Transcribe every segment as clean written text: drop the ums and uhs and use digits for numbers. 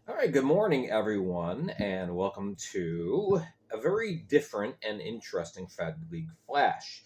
All right, good morning, everyone, and welcome to a very different and interesting Fed League Flash.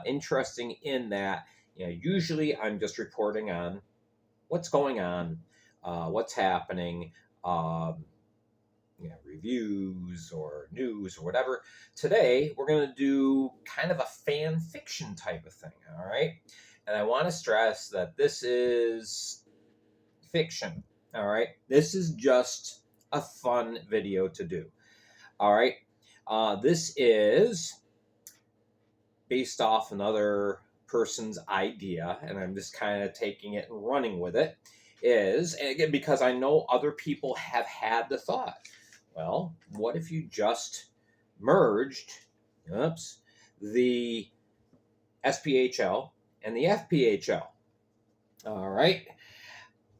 Interesting in that, usually I'm just reporting on what's going on, what's happening, um, reviews or news or whatever. Today, we're going to do kind of a fan fiction type of thing, all right? And I want to stress that this is fiction. All right. This is just a fun video to do. All right. This is based off another person's idea, and I'm just kind of taking it and running with it. Is, and again, because I know other people have had the thought, well, what if you just merged, oops, the SPHL and the FPHL? All right.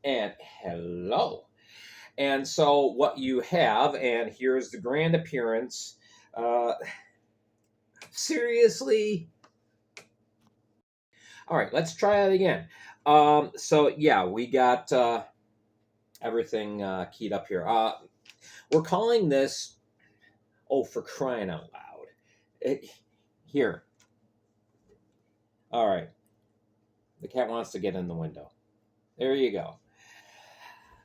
And hello. And so what you have, and here's the grand appearance. Uh, Seriously? All right, let's try it again. So yeah, we got everything keyed up here. We're calling this. Oh, for crying out loud! It, here. All right. The cat wants to get in the window. There you go.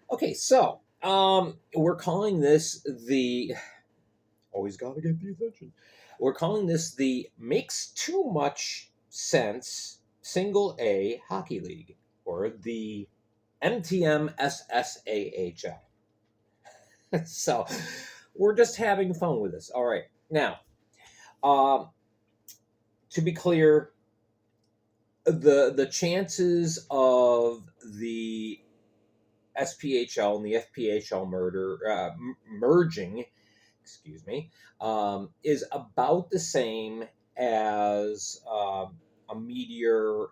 Okay, so we're calling this the. Always gotta get the attention. We're calling this the Makes Too Much Sense Single A Hockey League, or the MTM SSAHL. So we're just having fun with this. All right. Now, um, to be clear, the chances of the SPHL and the FPHL merging, excuse me, is about the same as a meteor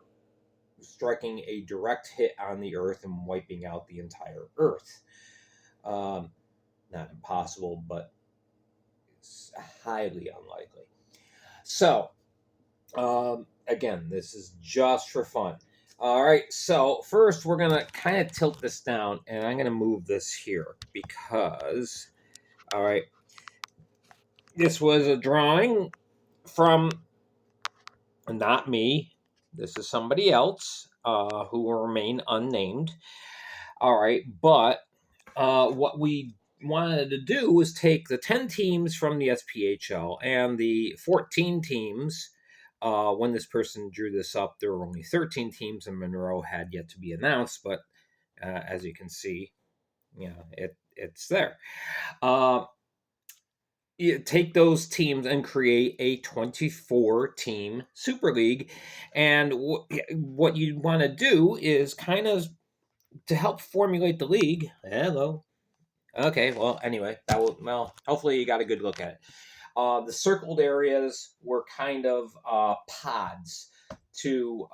striking a direct hit on the Earth and wiping out the entire Earth. Um, Not impossible, but it's highly unlikely. So, again, this is just for fun. All right, so first we're gonna kind of tilt this down, and I'm gonna move this here because, all right, this was a drawing from not me. This is somebody else who will remain unnamed. All right, but what we wanted to do was take the 10 teams from the SPHL and the 14 teams. When this person drew this up, there were only 13 teams, and Monroe had yet to be announced. But as you can see, it's there. You take those teams and create a 24 team super league, and what you want to do is kind of to help formulate the league. Hello. Okay, well, anyway, hopefully you got a good look at it. The circled areas were kind of pods to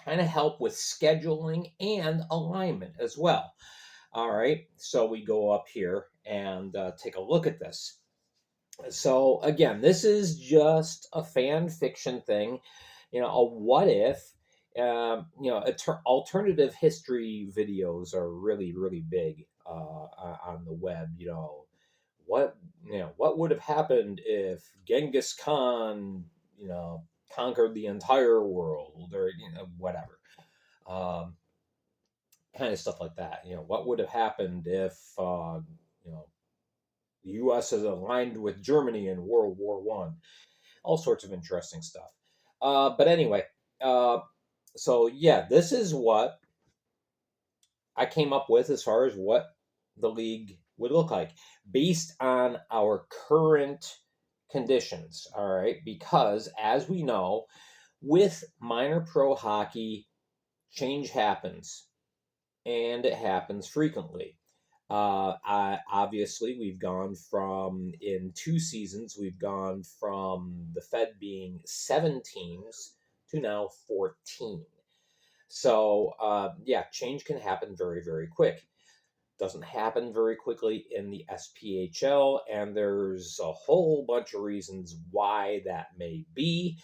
kind of help with scheduling and alignment as well. All right, so we go up here and take a look at this. So again, this is just a fan fiction thing, a what if. Alternative history videos are really, really big on the web. What what would have happened if Genghis Khan, conquered the entire world, or whatever, um, kind of stuff like that. What would have happened if you know the U.S. is aligned with Germany in World War One. All sorts of interesting stuff. But anyway, uh, so yeah, this is what I came up with as far as what the league would look like based on our current conditions. All right, because as we know, with minor pro hockey, change happens, and it happens frequently. Obviously, we've gone from, in 2 seasons, we've gone from the Fed being 7 teams to now 14. So, yeah, change can happen very, very quick. Doesn't happen very quickly in the SPHL, and there's a whole bunch of reasons why that may be.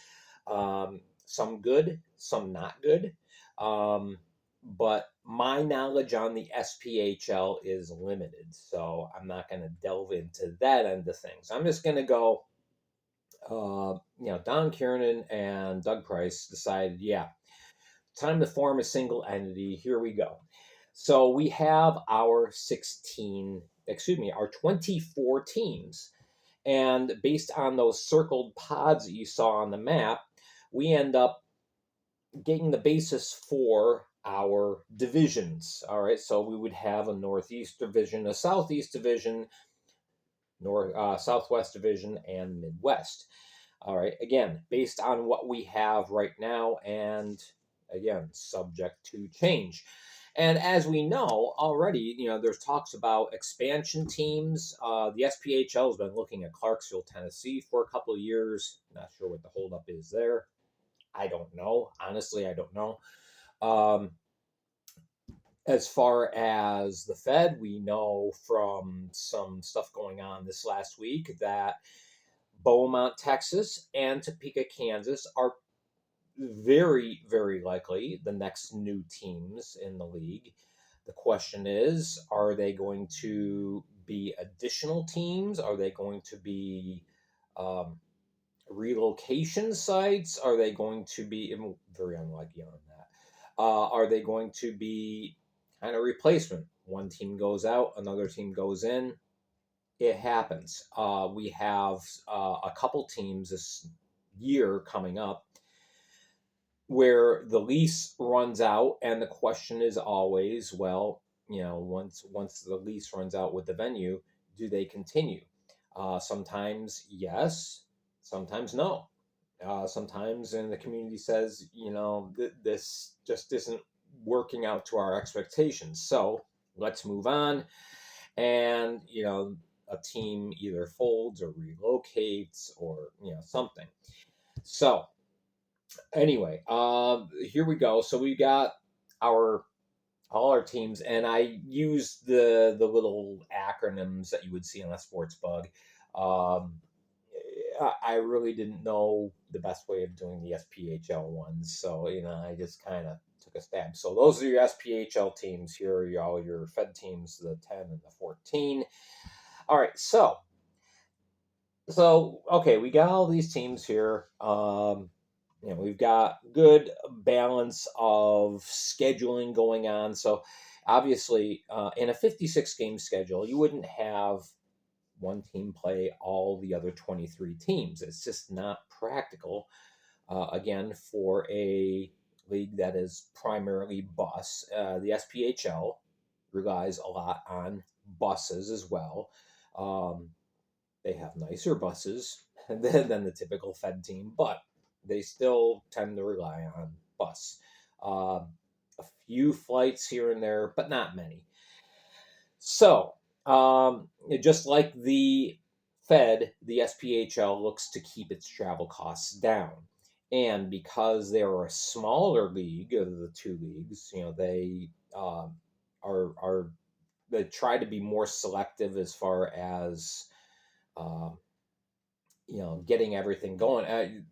Some good, some not good. But my knowledge on the SPHL is limited, so I'm not going to delve into that end of things. I'm just going to go. Don Kiernan and Doug Price decided, yeah, time to form a single entity. Here we go. So we have our 24 teams. And based on those circled pods that you saw on the map, we end up getting the basis for our divisions. All right, so we would have a Northeast division, a Southeast division, Southwest division, and Midwest. All right, again, based on what we have right now, and again, subject to change. And as we know already, there's talks about expansion teams. The SPHL has been looking at Clarksville, Tennessee for a couple of years. Not sure what the holdup is there. I don't know. Honestly, I don't know. As far as the Fed, we know from some stuff going on this last week that Beaumont, Texas, and Topeka, Kansas are very, very likely the next new teams in the league. The question is, are they going to be additional teams? Are they going to be relocation sites? Are they going to be very unlikely on that? Are they going to be kind of replacement? One team goes out, another team goes in. It happens. We have a couple teams this year coming up where the lease runs out, and the question is always, well, once the lease runs out with the venue, do they continue? Sometimes yes, sometimes no. Sometimes, and the community says, this just isn't working out to our expectations, so let's move on. And a team either folds or relocates or something. So anyway, here we go. So we got all our teams, and I used the little acronyms that you would see on a sports bug. I really didn't know the best way of doing the SPHL ones, so I just kind of took a stab. So those are your SPHL teams. Here are all your Fed teams, the 10 and the 14. All right, so okay, we got all these teams here. We've got good balance of scheduling going on. So obviously, in a 56 game schedule, you wouldn't have one team play all the other 23 teams. It's just not practical. Again, for a league that is primarily bus, the SPHL relies a lot on buses as well. They have nicer buses than the typical Fed team, but they still tend to rely on bus. A few flights here and there, but not many. So, just like the Fed, the SPHL looks to keep its travel costs down. And because they are a smaller league of the two leagues, they they try to be more selective as far as getting everything going.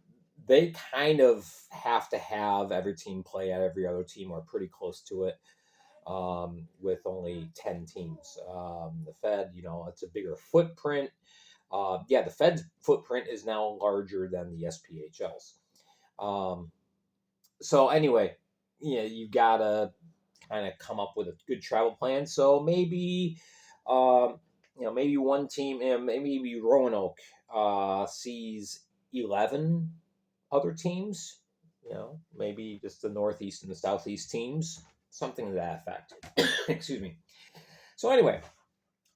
They kind of have to have every team play at every other team or pretty close to it, with only 10 teams. The Fed, it's a bigger footprint. The Fed's footprint is now larger than the SPHL's. So anyway, you gotta kind of come up with a good travel plan. So maybe, maybe one team, maybe Roanoke sees 11 other teams. Maybe just the Northeast and the Southeast teams, something to that effect. Excuse me. So anyway,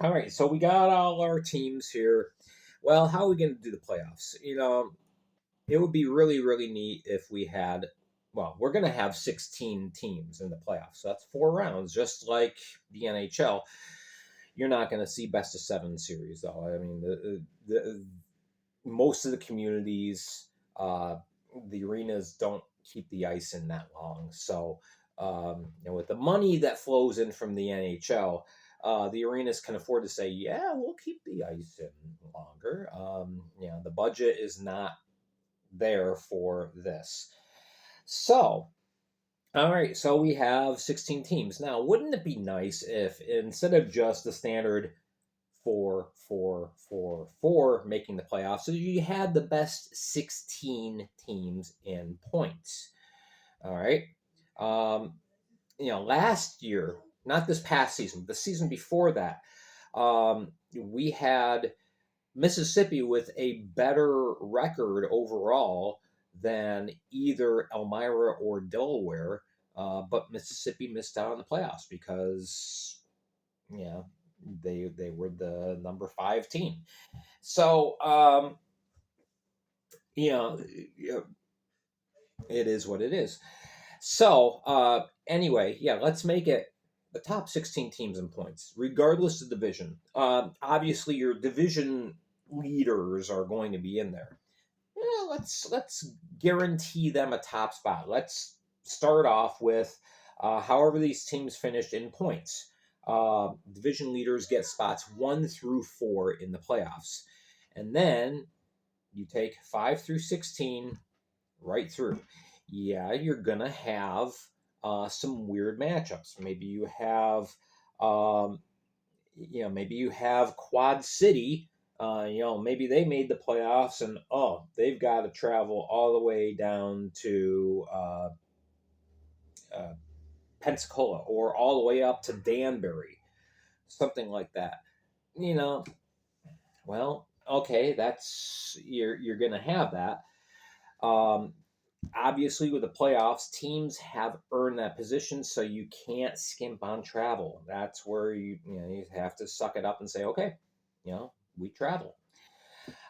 all right. So we got all our teams here. Well, how are we going to do the playoffs? It would be really, really neat if we had. Well, we're going to have 16 teams in the playoffs. So that's 4 rounds, just like the NHL. You're not going to see best of 7 series, though. I mean, the most of the communities, the arenas don't keep the ice in that long. So, with the money that flows in from the NHL, the arenas can afford to say, yeah, we'll keep the ice in longer. The budget is not there for this. So, All right, so we have 16 teams. Now, wouldn't it be nice if instead of just the standard four making the playoffs, so you had the best 16 teams in points? All right. Um, last year, not this past season, the season before that, we had Mississippi with a better record overall than either Elmira or Delaware, but Mississippi missed out on the playoffs because yeah, they were the number 5 team. So you know, it is what it is. So anyway, yeah, let's make it the top 16 teams in points, regardless of division. Obviously, your division leaders are going to be in there. Let's guarantee them a top spot. Let's start off with however these teams finished in points. Division leaders get spots 1 through 4 in the playoffs, and then you take 5 through 16 right through. Yeah, you're gonna have some weird matchups. Um, maybe you have Quad City. Maybe they made the playoffs, and they've got to travel all the way down to uh, Pensacola or all the way up to Danbury, something like that. You know, well, okay, that's you're gonna have that. Um, Obviously, with the playoffs, teams have earned that position, so you can't skimp on travel. That's where you have to suck it up and say, okay, we travel.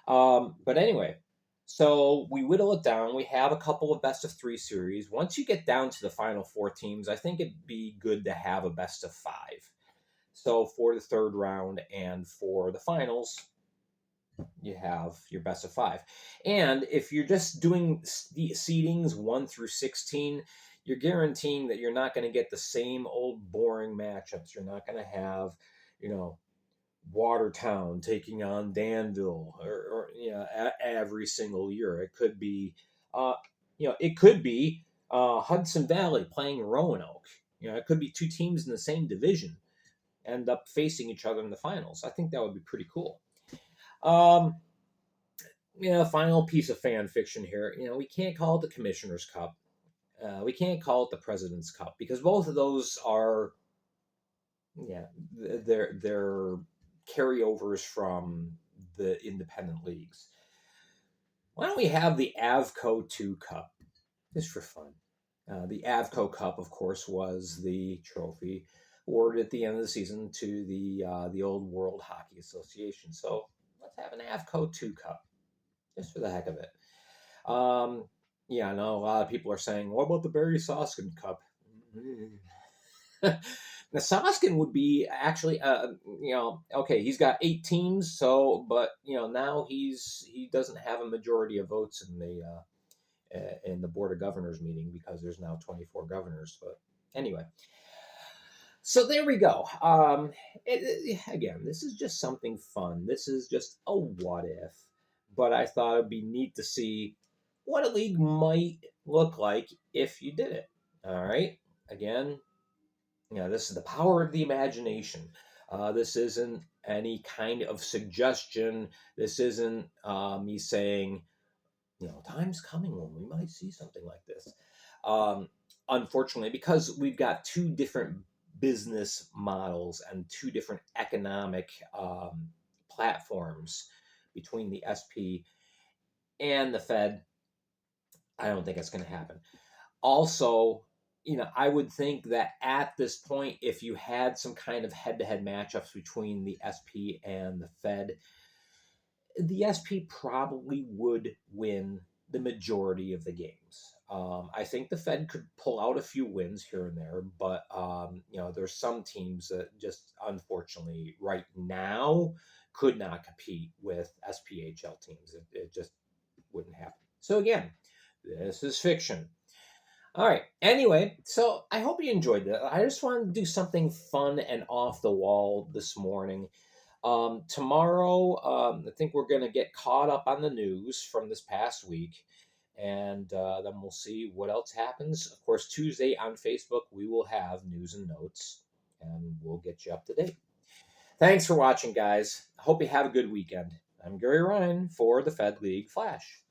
But anyway, so we whittle it down. We have a couple of best-of-3 series. Once you get down to the final 4 teams, I think it'd be good to have a best-of-5. So for the third round and for the finals, you have your best-of-5. And if you're just doing the seedings 1 through 16, you're guaranteeing that you're not going to get the same old boring matchups. You're not going to have, you know, Watertown taking on Danville, or every single year. Uh, it could be Hudson Valley playing Roanoke. It could be 2 teams in the same division end up facing each other in the finals. I think that would be pretty cool. Um, Final piece of fan fiction here. We can't call it the Commissioner's Cup. We can't call it the President's Cup because both of those are, yeah, they're carryovers from the independent leagues. Why don't we have the Avco 2 Cup just for fun? The Avco Cup, of course, was the trophy awarded at the end of the season to the old World Hockey Association. So let's have an Avco 2 Cup just for the heck of it. I know a lot of people are saying, "What about the Barry Soskin Cup?" The Soskin would be actually, okay, he's got 8 teams, so but now he doesn't have a majority of votes in the board of governors meeting because there's now 24 governors. But anyway, so there we go. Again, this is just something fun. This is just a what if, but I thought it'd be neat to see what a league might look like if you did it. All right. Again, this is the power of the imagination. This isn't any kind of suggestion. This isn't me saying, time's coming when we might see something like this. Unfortunately, because we've got 2 different business models and 2 different economic platforms between the SP and the Fed, I don't think it's going to happen. Also, I would think that at this point, if you had some kind of head-to-head matchups between the SP and the Fed, the SP probably would win the majority of the games. I think the Fed could pull out a few wins here and there, but there's some teams that just unfortunately right now could not compete with SPHL teams. It just wouldn't happen. So again, this is fiction. All right. Anyway, so I hope you enjoyed that. I just wanted to do something fun and off the wall this morning. Tomorrow, I think we're going to get caught up on the news from this past week. and then we'll see what else happens. Of course, Tuesday on Facebook, we will have news and notes, and we'll get you up to date. Thanks for watching, guys. Hope you have a good weekend. I'm Gary Ryan for the Fed League Flash.